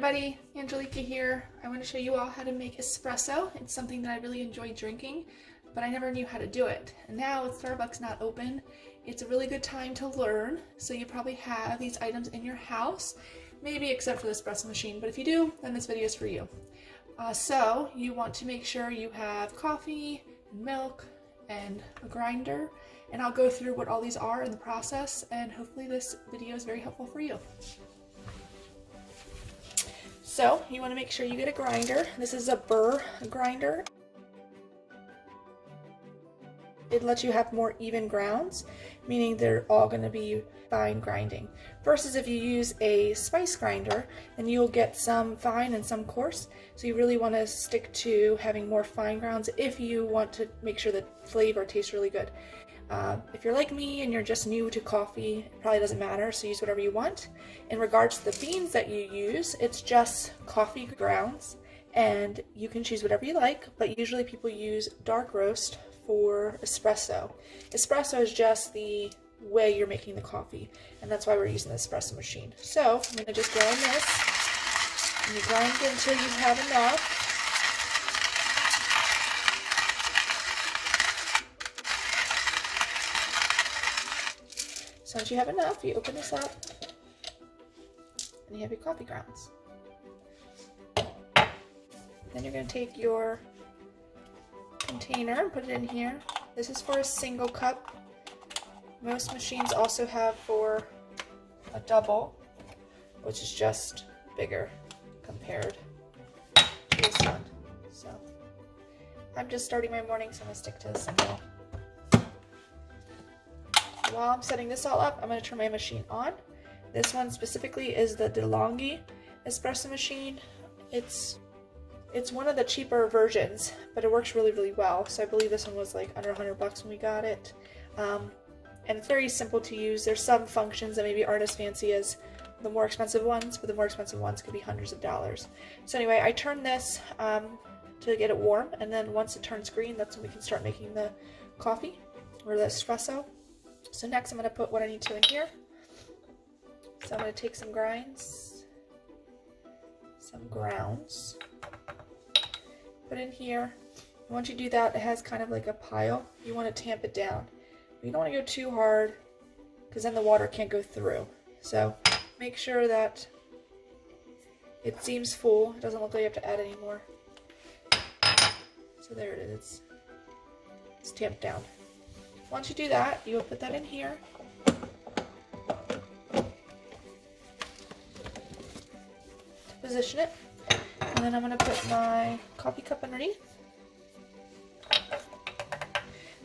everybody, Angelica here. I want to show you all how to make espresso. It's something that I really enjoy drinking, but I never knew how to do it. And now with Starbucks not open, it's a really good time to learn. So you probably have these items in your house, maybe except for the espresso machine, but if you do, then this video is for you. So you want to make sure you have coffee, and milk, and a grinder, and I'll go through what all these are in the process, and hopefully this video is very helpful for you. So you want to make sure you get a grinder. This is a Burr grinder. It lets you have more even grounds, meaning they're all going to be fine grinding. Versus if you use a spice grinder, then you'll get some fine and some coarse. So you really want to stick to having more fine grounds if you want to make sure the flavor tastes really good. If you're like me and you're just new to coffee, it probably doesn't matter, so use whatever you want. In regards to the beans that you use, it's just coffee grounds, and you can choose whatever you like, but usually people use dark roast for espresso. Espresso is just the way you're making the coffee, and that's why we're using the espresso machine. So I'm going to just grind this, and you grind it until you have enough. So once you have enough, you open this up, and you have your coffee grounds. Then you're going to take your container and put it in here. This is for a single cup. Most machines also have for a double, which is just bigger compared to this one. So I'm just starting my morning, so I'm going to stick to the single. While I'm setting this all up, I'm going to turn my machine on. This one specifically is the De'Longhi espresso machine. It's one of the cheaper versions, but it works really, really well. So I believe this one was like under $100 when we got it. And it's very simple to use. There's some functions that maybe aren't as fancy as the more expensive ones, but the more expensive ones could be hundreds of dollars. So anyway, I turn this to get it warm, and then once it turns green, that's when we can start making the coffee or the espresso. So next I'm going to put what I need to in here. So I'm going to take some grounds, put in here. And once you do that, it has kind of like a pile. You want to tamp it down. You don't want to go too hard because then the water can't go through. So make sure that it seems full. It doesn't look like you have to add any more. So there it is. It's tamped down. Once you do that, you'll put that in here. To position it. And then I'm going to put my coffee cup underneath.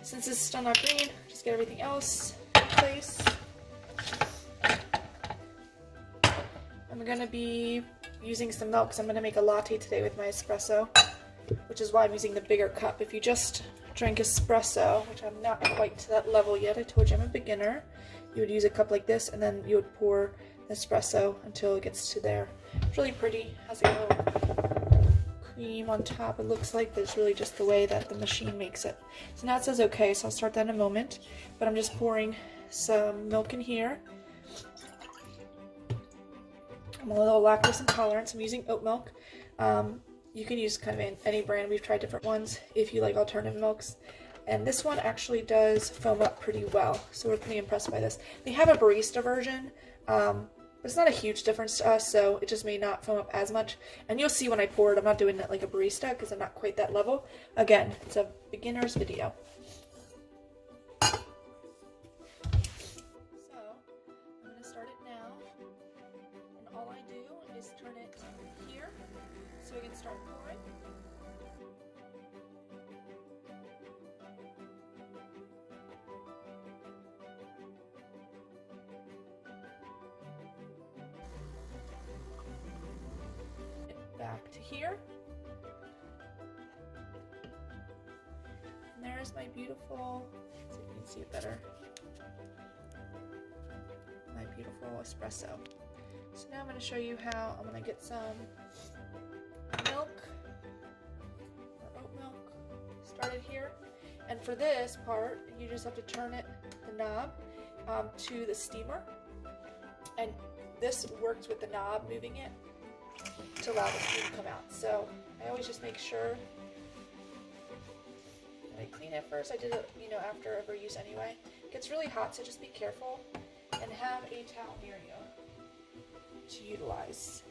Since it's still not green, just get everything else in place. I'm going to be using some milk because I'm going to make a latte today with my espresso, which is why I'm using the bigger cup. If you just drink espresso, which I'm not quite to that level yet, I told you I'm a beginner, you would use a cup like this, and then you would pour espresso until it gets to there. It's really pretty, has a little cream on top, it looks like, but it's really just the way that the machine makes it. So now it says okay, so I'll start that in a moment, but I'm just pouring some milk in here. I'm a little lactose intolerant, so I'm using oat milk. You can use kind of any brand. We've tried different ones if you like alternative milks. And this one actually does foam up pretty well, so we're pretty impressed by this. They have a barista version, but it's not a huge difference to us, so it just may not foam up as much. And you'll see when I pour it, I'm not doing it like a barista because I'm not quite that level. Again, it's a beginner's video. So, I'm going to start it now, and all I do is turn it here so we can start pouring. Back to here. And there's my beautiful, so you can see it better, my beautiful espresso. So now I'm going to show you how I'm going to get some milk, or oat milk, started here. And for this part, you just have to turn it, the knob, to the steamer. And this works with the knob moving it. to allow the steam to come out. So I always just make sure that I clean it first. I did it, you know, after every use anyway. It gets really hot, so just be careful and have a towel near you to utilize.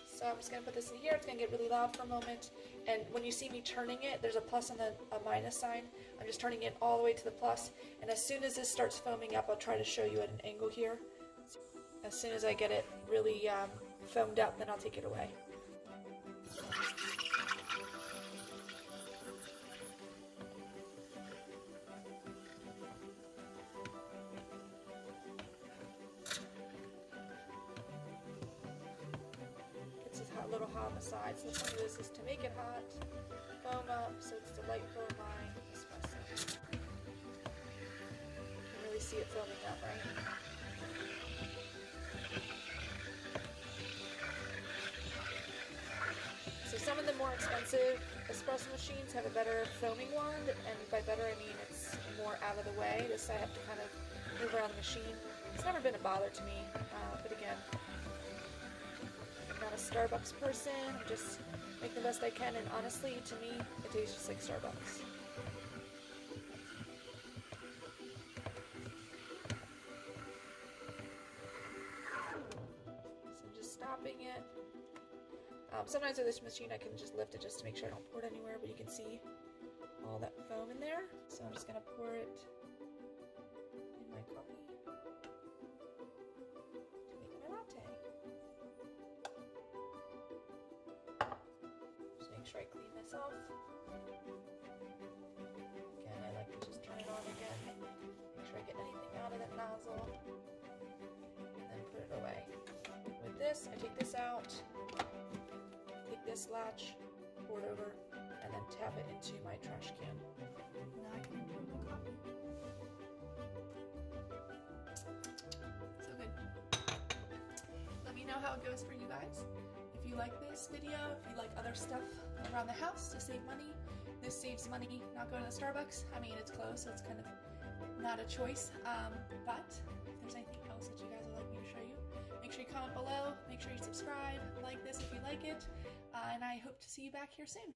So I'm just going to put this in here. It's going to get really loud for a moment. And when you see me turning it, there's a plus and a minus sign. I'm just turning it all the way to the plus. And as soon as this starts foaming up, I'll try to show you at an angle here. As soon as I get it really foamed up, then I'll take it away. A little hot on the sides. So the point of this is to make it hot, foam up, so it's delightful in my espresso. You can really see it foaming up, right? So some of the more expensive espresso machines have a better foaming wand, and by better I mean it's more out of the way. This I have to kind of move around the machine. It's never been a bother to me, but again, not a Starbucks person. I just make the best I can, and honestly, to me, it tastes just like Starbucks. So I'm just stopping it. Sometimes with this machine, I can just lift it just to make sure I don't pour it anywhere, but you can see all that foam in there. So I'm just gonna pour it in my coffee to make my latte. Make sure I clean this off. Again, I like to just turn it on again. Make sure I get anything out of that nozzle. And then put it away. With this, I take this out, take this latch, pour it over, and then tap it into my trash can. Now I can enjoy my coffee. So good. Let me know how it goes for you guys. If you like this video, if you like other stuff around the house to save money, this saves money not going to the Starbucks. I mean, it's close, so it's kind of not a choice. But if there's anything else that you guys would like me to show you, make sure you comment below, make sure you subscribe, like this if you like it, and I hope to see you back here soon.